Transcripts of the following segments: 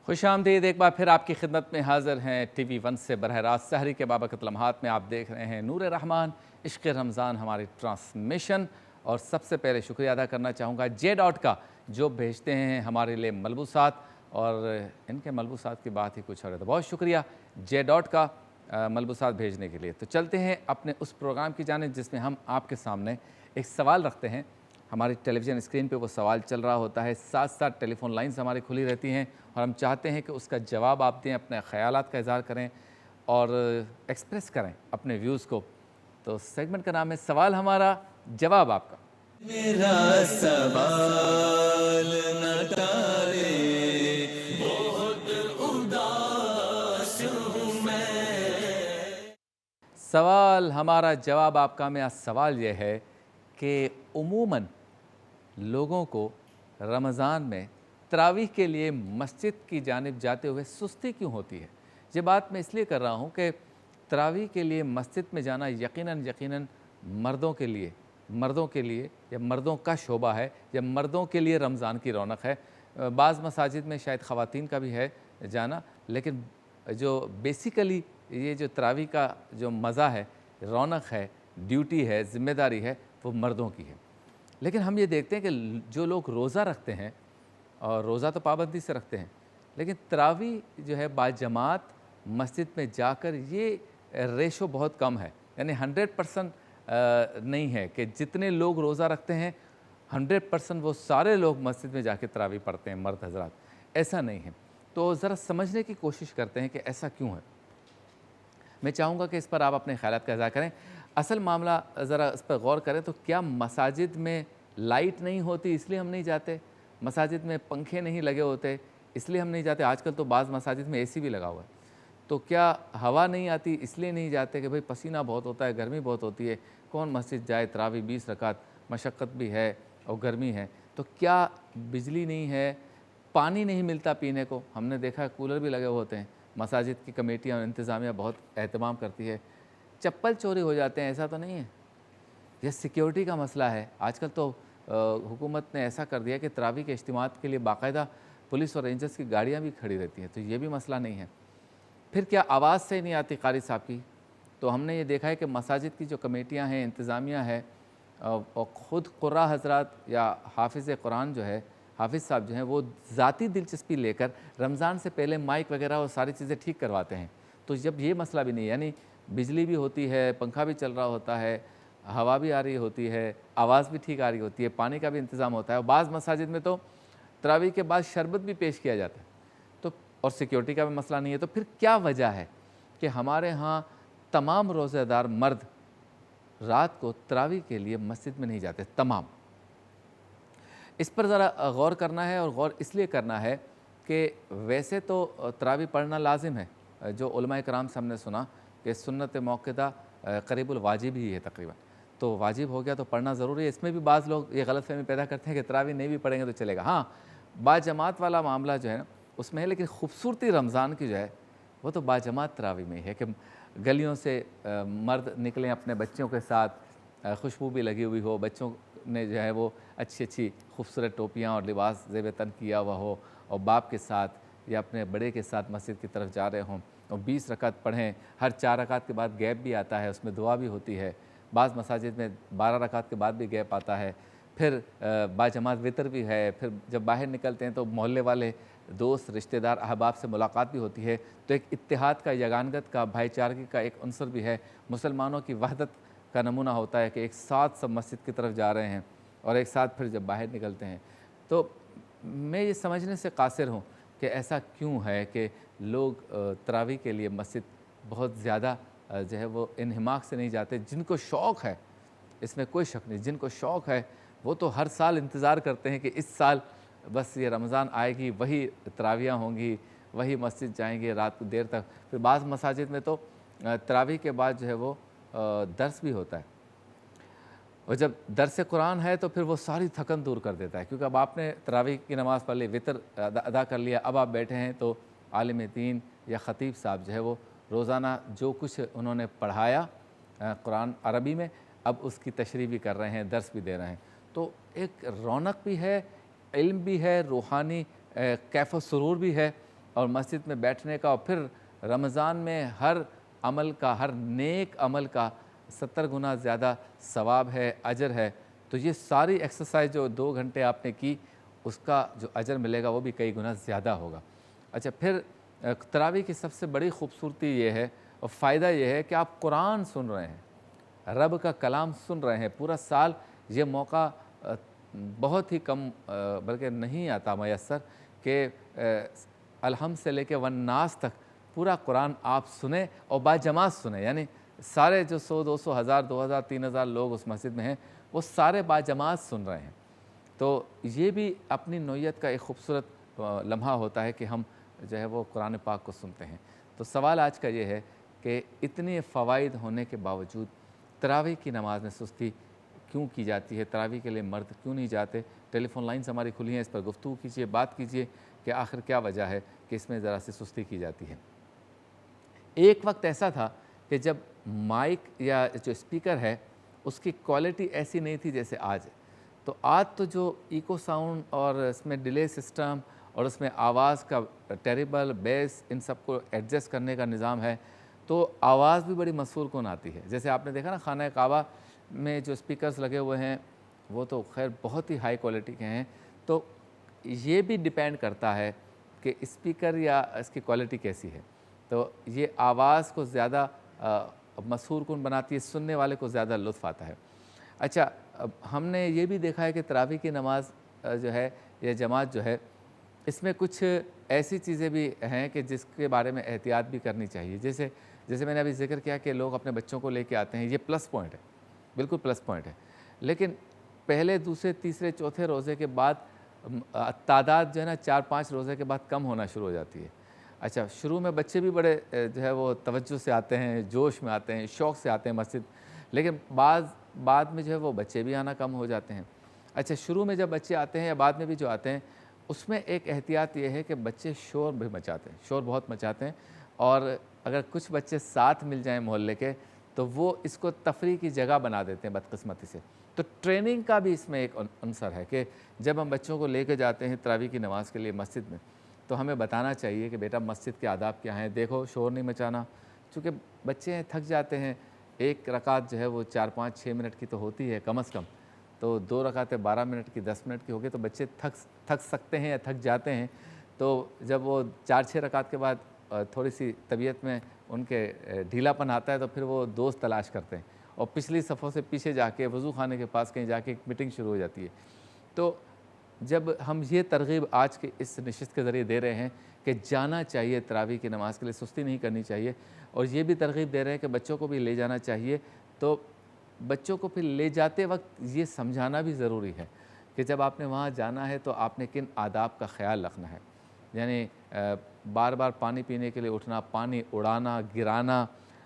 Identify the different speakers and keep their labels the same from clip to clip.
Speaker 1: خوش آمدید، ایک بار پھر آپ کی خدمت میں حاضر ہیں ٹی وی ون سے براہ راست سحری کے بابرکت لمحات میں آپ دیکھ رہے ہیں نور رحمان عشق رمضان ہماری ٹرانسمیشن۔ اور سب سے پہلے شکریہ ادا کرنا چاہوں گا جے ڈاٹ کا، جو بھیجتے ہیں ہمارے لیے ملبوسات، اور ان کے ملبوسات کی بات ہی کچھ اور ہے، تو بہت شکریہ جے ڈاٹ کا ملبوسات بھیجنے کے لیے۔ تو چلتے ہیں اپنے اس پروگرام کی جانب جس میں ہم آپ کے سامنے ایک سوال رکھتے ہیں۔ ہماری ٹیلی ویژن اسکرین پہ وہ سوال چل رہا ہوتا ہے، ساتھ ساتھ ٹیلی فون لائنز ہماری کھلی رہتی ہیں، اور ہم چاہتے ہیں کہ اس کا جواب آپ دیں، اپنے خیالات کا اظہار کریں اور ایکسپریس کریں اپنے ویوز کو۔ تو سیگمنٹ کا نام ہے سوال ہمارا، جواب آپ کا۔
Speaker 2: میرا سوال نہ ٹالے، بہت اداس ہوں میں۔
Speaker 1: سوال ہمارا، جواب آپ کا میں سوال یہ ہے کہ عموماً لوگوں کو رمضان میں تراویح کے لیے مسجد کی جانب جاتے ہوئے سستی کیوں ہوتی ہے؟ یہ بات میں اس لیے کر رہا ہوں کہ تراویح کے لیے مسجد میں جانا یقیناً مردوں کے لیے یا مردوں کا شعبہ ہے، یا مردوں کے لیے رمضان کی رونق ہے۔ بعض مساجد میں شاید خواتین کا بھی ہے جانا، لیکن جو بیسیکلی یہ جو تراویح کا جو مزہ ہے، رونق ہے، ڈیوٹی ہے، ذمہ داری ہے، وہ مردوں کی ہے۔ لیکن ہم یہ دیکھتے ہیں کہ جو لوگ روزہ رکھتے ہیں، اور روزہ تو پابندی سے رکھتے ہیں، لیکن تراویح جو ہے باجماعت مسجد میں جا کر، یہ ریشو بہت کم ہے، یعنی 100% نہیں ہے کہ جتنے لوگ روزہ رکھتے ہیں 100% وہ سارے لوگ مسجد میں جا کے تراویح پڑھتے ہیں، مرد حضرات، ایسا نہیں ہے۔ تو ذرا سمجھنے کی کوشش کرتے ہیں کہ ایسا کیوں ہے۔ میں چاہوں گا کہ اس پر آپ اپنے خیالات کا اظہار کریں۔ اصل معاملہ ذرا اس پر غور کریں تو کیا مساجد میں لائٹ نہیں ہوتی اس لیے ہم نہیں جاتے؟ مساجد میں پنکھے نہیں لگے ہوتے اس لیے ہم نہیں جاتے؟ آج کل تو بعض مساجد میں اے سی بھی لگا ہوا ہے۔ تو کیا ہوا نہیں آتی اس لیے نہیں جاتے کہ بھئی پسینہ بہت ہوتا ہے، گرمی بہت ہوتی ہے، کون مسجد جائے؟ تراویح 20 رکعت، مشقت بھی ہے اور گرمی ہے۔ تو کیا بجلی نہیں ہے؟ پانی نہیں ملتا پینے کو؟ ہم نے دیکھا کولر بھی لگے ہوتے ہیں۔ مساجد کی کمیٹیاں اور انتظامیہ بہت اہتمام کرتی ہے۔ چپل چوری ہو جاتے ہیں، ایسا تو نہیں ہے؟ یہ سیکیورٹی کا مسئلہ ہے۔ آج کل تو حکومت نے ایسا کر دیا کہ تراویح کے اجتماعات کے لیے باقاعدہ پولیس اور رینجرز کی گاڑیاں بھی کھڑی رہتی ہیں، تو یہ بھی مسئلہ نہیں ہے۔ پھر کیا آواز سے نہیں آتی قاری صاحب کی؟ تو ہم نے یہ دیکھا ہے کہ مساجد کی جو کمیٹیاں ہیں، انتظامیہ ہے، اور خود قراء حضرات یا حافظ قرآن جو ہے، حافظ صاحب جو ہیں، وہ ذاتی دلچسپی لے کر رمضان سے پہلے مائک وغیرہ اور ساری چیزیں ٹھیک کرواتے ہیں۔ تو جب یہ مسئلہ بھی نہیں ہے، یعنی بجلی بھی ہوتی ہے، پنکھا بھی چل رہا ہوتا ہے، ہوا بھی آ رہی ہوتی ہے، آواز بھی ٹھیک آ رہی ہوتی ہے، پانی کا بھی انتظام ہوتا ہے، اور بعض مساجد میں تو تراویح کے بعد شربت بھی پیش کیا جاتا ہے، تو اور سیکیورٹی کا بھی مسئلہ نہیں ہے۔ تو پھر کیا وجہ ہے کہ ہمارے ہاں تمام روزہ دار مرد رات کو تراویح کے لیے مسجد میں نہیں جاتے؟ تمام اس پر ذرا غور کرنا ہے، اور غور اس لیے کرنا ہے کہ ویسے تو تراویح پڑھنا لازم ہے، جو علماء کرام سے ہم نے سنا کہ سنت موقدہ قریب الواجب ہی ہے تقریباً، تو واجب ہو گیا تو پڑھنا ضروری ہے۔ اس میں بھی بعض لوگ یہ غلط فہمی پیدا کرتے ہیں کہ تراویح نہیں بھی پڑھیں گے تو چلے گا۔ ہاں، باجماعت والا معاملہ جو ہے نا اس میں ہے، لیکن خوبصورتی رمضان کی جو ہے وہ تو باجماعت تراویح میں ہے کہ گلیوں سے مرد نکلیں اپنے بچوں کے ساتھ، خوشبو بھی لگی ہوئی ہو، بچوں نے جو ہے وہ اچھی خوبصورت ٹوپیاں اور لباس زیب تن کیا ہوا ہو، اور باپ کے ساتھ یا اپنے بڑے کے ساتھ مسجد کی طرف جا رہے ہوں، اور 20 رکعت پڑھیں۔ ہر 4 رکعت کے بعد گیپ بھی آتا ہے، اس میں دعا بھی ہوتی ہے۔ بعض مساجد میں 12 رکعت کے بعد بھی گیپ آتا ہے۔ پھر باجماعت وطر بھی ہے۔ پھر جب باہر نکلتے ہیں تو محلے والے دوست، رشتہ دار، احباب سے ملاقات بھی ہوتی ہے، تو ایک اتحاد کا، یگانگت کا، بھائی چارگی کا ایک عنصر بھی ہے۔ مسلمانوں کی وحدت کا نمونہ ہوتا ہے کہ ایک ساتھ سب مسجد کی طرف جا رہے ہیں، اور ایک ساتھ پھر جب باہر نکلتے ہیں۔ تو میں یہ سمجھنے سے قاصر ہوں کہ ایسا کیوں ہے کہ لوگ تراویح کے لیے مسجد بہت زیادہ جو ہے وہ انہماک سے نہیں جاتے۔ جن کو شوق ہے، اس میں کوئی شک نہیں، جن کو شوق ہے وہ تو ہر سال انتظار کرتے ہیں کہ اس سال بس یہ رمضان آئے گی، وہی تراویحیں ہوں گی، وہی مسجد جائیں گے رات کو دیر تک۔ پھر بعض مساجد میں تو تراویح کے بعد جو ہے وہ درس بھی ہوتا ہے۔ اور جب درس قرآن ہے تو پھر وہ ساری تھکن دور کر دیتا ہے، کیونکہ اب آپ نے تراویح کی نماز پڑھ لی، وطر ادا کر لیا، اب آپ بیٹھے ہیں تو عالم دین یا خطیب صاحب جو ہے وہ روزانہ جو کچھ انہوں نے پڑھایا قرآن عربی میں، اب اس کی تشریح بھی کر رہے ہیں، درس بھی دے رہے ہیں، تو ایک رونق بھی ہے، علم بھی ہے، روحانی کیف و سرور بھی ہے، اور مسجد میں بیٹھنے کا، اور پھر رمضان میں ہر عمل کا، ہر نیک عمل کا 70 گنا زیادہ ثواب ہے، اجر ہے. تو یہ ساری ایکسرسائز جو 2 گھنٹے آپ نے کی، اس کا جو اجر ملے گا وہ بھی کئی گنا زیادہ ہوگا. اچھا، پھر تراویح کی سب سے بڑی خوبصورتی یہ ہے اور فائدہ یہ ہے کہ آپ قرآن سن رہے ہیں، رب کا کلام سن رہے ہیں. پورا سال یہ موقع بہت ہی کم بلکہ نہیں آتا میسر کہ الحمد سے لے کے والناس تک پورا قرآن آپ سنیں اور باجماعت سنیں. یعنی سارے جو 100 200 1000 2000 3000 لوگ اس مسجد میں ہیں، وہ سارے باجماعت سن رہے ہیں. تو یہ بھی اپنی نوعیت کا ایک خوبصورت لمحہ ہوتا ہے کہ ہم جو ہے وہ قرآن پاک کو سنتے ہیں. تو سوال آج کا یہ ہے کہ اتنے فوائد ہونے کے باوجود تراویح کی نماز میں سستی کیوں کی جاتی ہے؟ تراویح کے لیے مرد کیوں نہیں جاتے؟ ٹیلی فون لائنز ہماری کھلی ہیں، اس پر گفتگو کیجیے، بات کیجیے کہ آخر کیا وجہ ہے کہ اس میں ذرا سی سستی کی جاتی ہے. ایک وقت ایسا تھا کہ جب مائک یا جو اسپیکر ہے اس کی کوالٹی ایسی نہیں تھی جیسے آج ہے. تو آج تو جو ایکو ساؤنڈ اور اس میں ڈیلے سسٹم اور اس میں آواز کا ٹیریبل بیس، ان سب کو ایڈجسٹ کرنے کا نظام ہے، تو آواز بھی بڑی مسحور کن آتی ہے. جیسے آپ نے دیکھا نا خانہ کعبہ میں جو اسپیکرز لگے ہوئے ہیں وہ تو خیر بہت ہی ہائی کوالٹی کے ہیں. تو یہ بھی ڈیپینڈ کرتا ہے کہ اسپیکر یا اس کی کوالٹی کیسی ہے. تو یہ آواز کو زیادہ مسحور کن بناتی ہے، سننے والے کو زیادہ لطف آتا ہے. اچھا، اب ہم نے یہ بھی دیکھا ہے کہ تراویح کی نماز جو ہے یا جماعت جو ہے، اس میں کچھ ایسی چیزیں بھی ہیں کہ جس کے بارے میں احتیاط بھی کرنی چاہیے. جیسے میں نے ابھی ذکر کیا کہ لوگ اپنے بچوں کو لے کے آتے ہیں، یہ پلس پوائنٹ ہے، بالکل پلس پوائنٹ ہے. لیکن پہلے، دوسرے، تیسرے، چوتھے روزے کے بعد تعداد جو ہے نا 4-5 روزے کے بعد کم ہونا شروع ہو جاتی ہے. اچھا، شروع میں بچے بھی بڑے جو ہے وہ توجہ سے آتے ہیں، جوش میں آتے ہیں، شوق سے آتے ہیں مسجد، لیکن بعد میں جو ہے وہ بچے بھی آنا کم ہو جاتے ہیں. اچھا، شروع میں جب بچے آتے ہیں یا بعد میں بھی جو آتے ہیں، اس میں ایک احتیاط یہ ہے کہ بچے شور بھی مچاتے ہیں، شور بہت مچاتے ہیں. اور اگر کچھ بچے ساتھ مل جائیں محلے کے تو وہ اس کو تفریح کی جگہ بنا دیتے ہیں بدقسمتی سے. تو ٹریننگ کا بھی اس میں ایک عنصر ہے کہ جب ہم بچوں کو لے کے جاتے ہیں تراویح کی نماز کے لیے مسجد میں، تو ہمیں بتانا چاہیے کہ بیٹا مسجد کے آداب کیا ہیں، دیکھو شور نہیں مچانا. چونکہ بچے تھک جاتے ہیں، ایک رکعت جو ہے وہ 4-5-6 منٹ کی تو ہوتی ہے کم از کم، تو 2 رکعتیں 12 منٹ کی 10 منٹ کی ہوگی تو بچے تھک سکتے ہیں یا تھک جاتے ہیں. تو جب وہ 4-6 رکعت کے بعد تھوڑی سی طبیعت میں ان کے ڈھیلا پن آتا ہے تو پھر وہ دوست تلاش کرتے ہیں اور پچھلی صفوں سے پیچھے جا کے وضو خانے کے پاس کہیں جا کے ایک میٹنگ شروع ہو جاتی ہے. تو جب ہم یہ ترغیب آج کے اس نشست کے ذریعے دے رہے ہیں کہ جانا چاہیے تراویح کی نماز کے لیے، سستی نہیں کرنی چاہیے، اور یہ بھی ترغیب دے رہے ہیں کہ بچوں کو بھی لے جانا چاہیے، تو بچوں کو پھر لے جاتے وقت یہ سمجھانا بھی ضروری ہے کہ جب آپ نے وہاں جانا ہے تو آپ نے کن آداب کا خیال رکھنا ہے. یعنی بار بار پانی پینے کے لیے اٹھنا، پانی اڑانا، گرانا،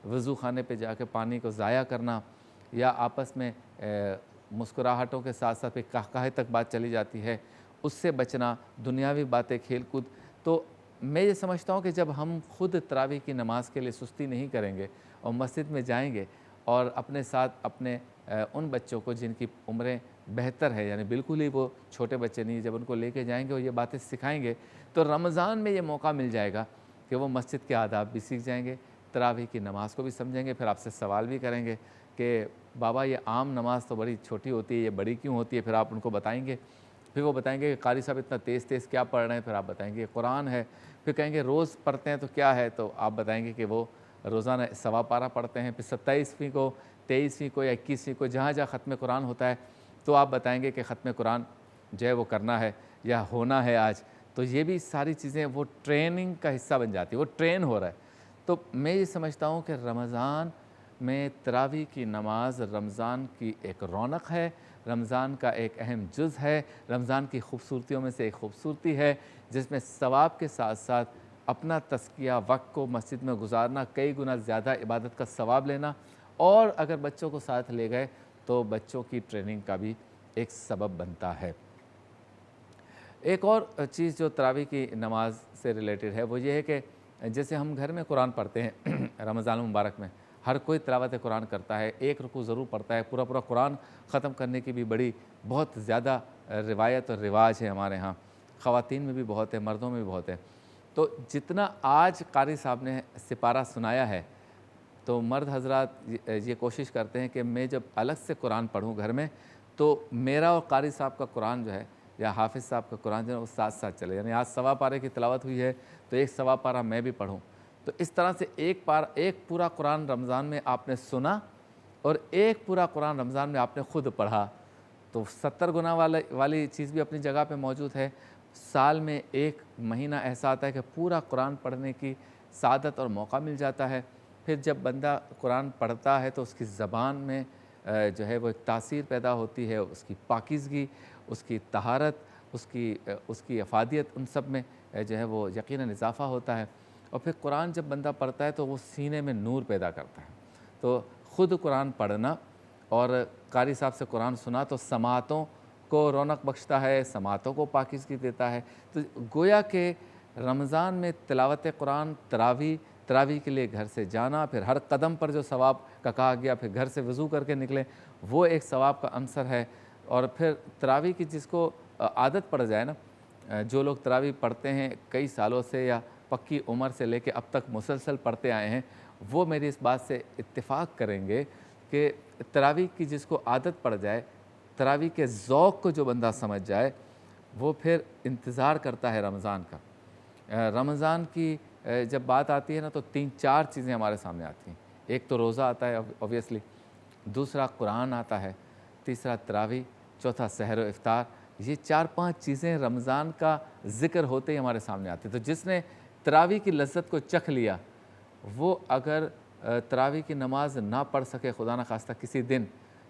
Speaker 1: وضو خانے پہ جا کے پانی کو ضائع کرنا، یا آپس میں مسکراہٹوں کے ساتھ ساتھ ایک قہقہے تک بات چلی جاتی ہے، اس سے بچنا، دنیاوی باتیں، کھیل کود. تو میں یہ سمجھتا ہوں کہ جب ہم خود تراویح کی نماز کے لیے سستی نہیں کریں گے اور مسجد میں جائیں گے اور اپنے ساتھ اپنے ان بچوں کو جن کی عمریں بہتر ہے، یعنی بالکل ہی وہ چھوٹے بچے نہیں، جب ان کو لے کے جائیں گے اور یہ باتیں سکھائیں گے تو رمضان میں یہ موقع مل جائے گا کہ وہ مسجد کے آداب بھی سیکھ جائیں گے، تراویح کی نماز کو بھی سمجھیں گے. پھر آپ سے سوال بھی کریں گے کہ بابا یہ عام نماز تو بڑی چھوٹی ہوتی ہے، یہ بڑی کیوں ہوتی ہے؟ پھر آپ ان کو بتائیں گے. پھر وہ بتائیں گے کہ قاری صاحب اتنا تیز تیز کیا پڑھ رہے ہیں؟ پھر آپ بتائیں گے یہ قرآن ہے. پھر کہیں گے روز پڑھتے ہیں تو کیا ہے؟ تو آپ بتائیں گے کہ وہ روزانہ 1.25 پارہ پڑھتے ہیں. پھر 27ویں کو، 23ویں کو یا 21ویں کو جہاں جہاں ختم قرآن ہوتا ہے تو آپ بتائیں گے کہ ختم قرآن جو ہے وہ کرنا ہے یا ہونا ہے آج. تو یہ بھی ساری چیزیں وہ ٹریننگ کا حصہ بن جاتی ہے، وہ ٹرین ہو رہا ہے. تو میں یہ سمجھتا ہوں کہ رمضان میں تراویح کی نماز رمضان کی ایک رونق ہے، رمضان کا ایک اہم جز ہے، رمضان کی خوبصورتیوں میں سے ایک خوبصورتی ہے جس میں ثواب کے ساتھ ساتھ اپنا تزکیہ، وقت کو مسجد میں گزارنا، کئی گنا زیادہ عبادت کا ثواب لینا، اور اگر بچوں کو ساتھ لے گئے تو بچوں کی ٹریننگ کا بھی ایک سبب بنتا ہے۔ ایک اور چیز جو تراویح کی نماز سے ریلیٹڈ ہے وہ یہ ہے کہ جیسے ہم گھر میں قرآن پڑھتے ہیں رمضان المبارک میں، ہر کوئی تلاوت قرآن کرتا ہے، ایک رکوع ضرور پڑھتا ہے، پورا قرآن ختم کرنے کی بھی بہت زیادہ روایت اور رواج ہے ہمارے ہاں، خواتین میں بھی بہت ہے، مردوں میں بھی بہت ہے۔ تو جتنا آج قاری صاحب نے سپارہ سنایا ہے، تو مرد حضرات یہ کوشش کرتے ہیں کہ میں جب الگ سے قرآن پڑھوں گھر میں تو میرا اور قاری صاحب کا قرآن جو ہے یا حافظ صاحب کا قرآن جو ہے وہ ساتھ ساتھ چلے، یعنی آج 1.25 پارے کی تلاوت ہوئی ہے تو 1.25 پارہ میں بھی پڑھوں۔ تو اس طرح سے ایک پورا قرآن رمضان میں آپ نے سنا اور ایک پورا قرآن رمضان میں آپ نے خود پڑھا، تو 70 گنا والی چیز بھی اپنی جگہ پہ موجود ہے۔ سال میں ایک مہینہ ایسا آتا ہے کہ پورا قرآن پڑھنے کی سعادت اور موقع مل جاتا ہے۔ پھر جب بندہ قرآن پڑھتا ہے تو اس کی زبان میں جو ہے وہ ایک تاثیر پیدا ہوتی ہے، اس کی پاکیزگی، اس کی طہارت، اس کی افادیت، ان سب میں جو ہے وہ یقیناً اضافہ ہوتا ہے۔ اور پھر قرآن جب بندہ پڑھتا ہے تو وہ سینے میں نور پیدا کرتا ہے۔ تو خود قرآن پڑھنا اور قاری صاحب سے قرآن سنا تو سماعتوں کو رونق بخشتا ہے، سماعتوں کو پاکیزگی دیتا ہے۔ تو گویا کہ رمضان میں تلاوت قرآن، تراویح کے لیے گھر سے جانا، پھر ہر قدم پر جو ثواب کا کہا گیا، پھر گھر سے وضو کر کے نکلیں، وہ ایک ثواب کا عنصر ہے۔ اور پھر تراویح کی جس کو عادت پڑ جائے نا، جو لوگ تراویح پڑھتے ہیں کئی سالوں سے یا پکی عمر سے لے کے اب تک مسلسل پڑھتے آئے ہیں، وہ میری اس بات سے اتفاق کریں گے کہ تراویح کی جس کو عادت پڑ جائے، تراویح کے ذوق کو جو بندہ سمجھ جائے، وہ پھر انتظار کرتا ہے رمضان کا۔ رمضان کی جب بات آتی ہے نا تو 3-4 چیزیں ہمارے سامنے آتی ہیں۔ ایک تو روزہ آتا ہے اوبویسلی، دوسرا قرآن آتا ہے، تیسرا تراویح، چوتھا سحر و افطار۔ یہ 4-5 چیزیں رمضان کا ذکر ہوتے ہی ہمارے سامنے آتی ہیں۔ تو جس نے تراویح کی لذت کو چکھ لیا، وہ اگر تراویح کی نماز نہ پڑھ سکے، خدا نہ خواستہ کسی دن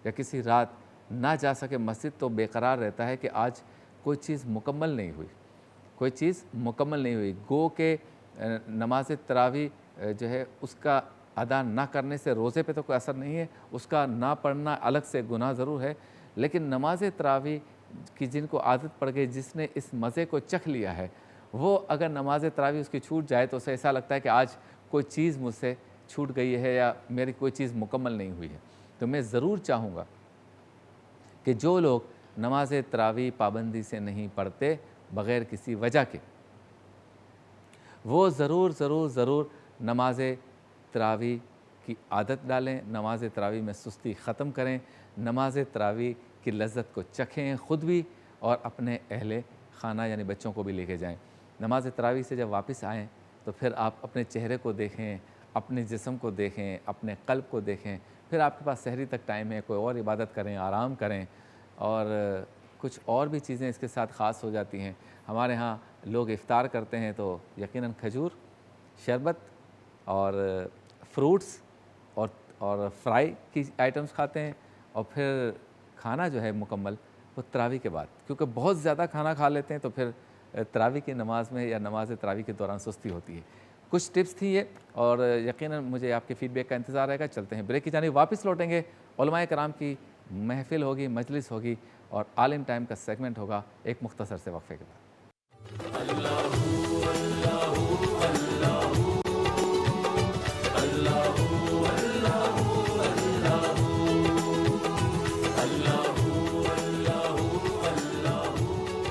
Speaker 1: یا کسی رات نہ جا سکے مسجد، تو بے قرار رہتا ہے کہ آج کوئی چیز مکمل نہیں ہوئی، گو کہ نماز تراویح جو ہے اس کا ادا نہ کرنے سے روزے پہ تو کوئی اثر نہیں ہے، اس کا نہ پڑھنا الگ سے گناہ ضرور ہے، لیکن نماز تراویح کی جن کو عادت پڑ گئی، جس نے اس مزے کو چکھ لیا ہے، وہ اگر نماز تراویح اس کی چھوٹ جائے تو اسے ایسا لگتا ہے کہ آج کوئی چیز مجھ سے چھوٹ گئی ہے یا میری کوئی چیز مکمل نہیں ہوئی ہے۔ تو میں ضرور چاہوں گا کہ جو لوگ نماز تراویح پابندی سے نہیں پڑھتے بغیر کسی وجہ کے، وہ ضرور نماز تراویح کی عادت ڈالیں، نماز تراویح میں سستی ختم کریں، نماز تراویح کی لذت کو چکھیں خود بھی اور اپنے اہل خانہ یعنی بچوں کو بھی لے کے جائیں۔ نماز تراویح سے جب واپس آئیں تو پھر آپ اپنے چہرے کو دیکھیں، اپنے جسم کو دیکھیں، اپنے قلب کو دیکھیں، پھر آپ کے پاس سحری تک ٹائم ہے، کوئی اور عبادت کریں، آرام کریں، اور کچھ اور بھی چیزیں اس کے ساتھ خاص ہو جاتی ہیں۔ ہمارے ہاں لوگ افطار کرتے ہیں تو یقیناً کھجور، شربت اور فروٹس اور فرائی کی آئٹمس کھاتے ہیں، اور پھر کھانا جو ہے مکمل وہ تراویح کے بعد، کیونکہ بہت زیادہ کھانا کھا لیتے ہیں تو پھر تراویح کی نماز میں یا نماز تراویح کے دوران سستی ہوتی ہے۔ کچھ ٹپس تھیں یہ، اور یقیناً مجھے آپ کے فیڈ بیک کا انتظار رہے گا۔ چلتے ہیں بریک کی جانب، واپس لوٹیں گے، علماء کرام کی محفل ہوگی، مجلس ہوگی اور عالم ٹائم کا سیگمنٹ ہوگا ایک مختصر سے وقفے کے بعد۔